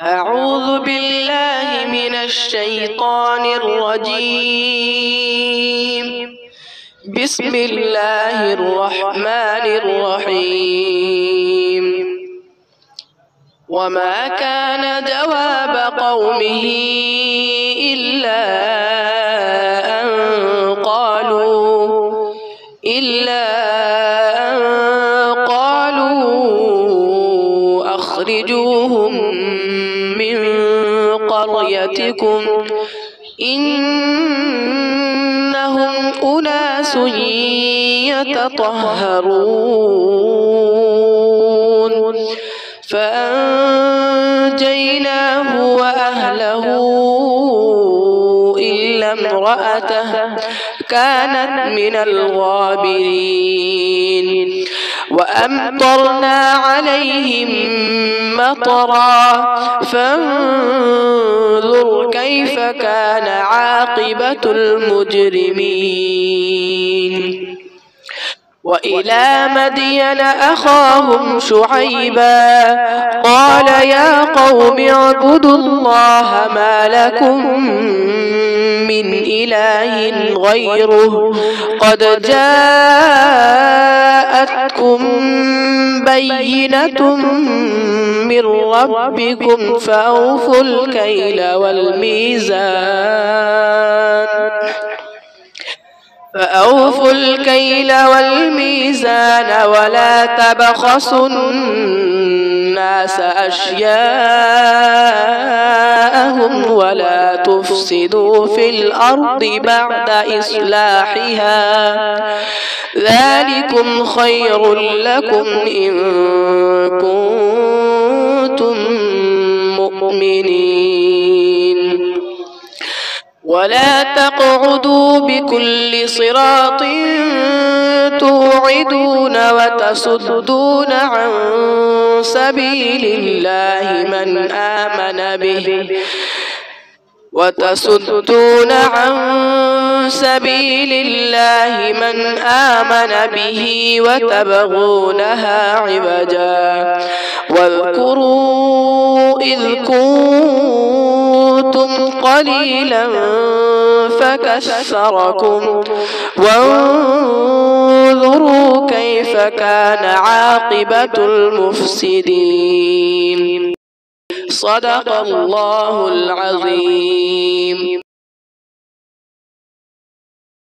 أعوذ بالله من الشيطان الرجيم. بسم الله الرحمن الرحيم. وما كان جواب قومه إلا أن قالوا أخرجوهم من قريتكم إنهم أناس يتطهرون فأنجيناه وأهله إلا امرأته كانت من الغابرين وأمطرنا عليهم مطرا فانظر كيف كان عاقبة المجرمين. وإلى مدين أخاهم شعيبا قال يا قوم اعبدوا الله ما لكم من إله غيره قد جاءتكم بينة من ربكم فأوفوا الكيل والميزان ولا تبخسوا الناس أشياءهم ولا تفسدوا في الأرض بعد إصلاحها ذلكم خير لكم إن كنتم مؤمنين. ولا تقعدوا بكل صراط توعدون وتصدون عن سبيل الله من آمن به وتبغونها عوجا واذكروا إذ كنتم قليلا فكثركم وانظروا كيف كان عاقبة المفسدين. صدق الله العظيم.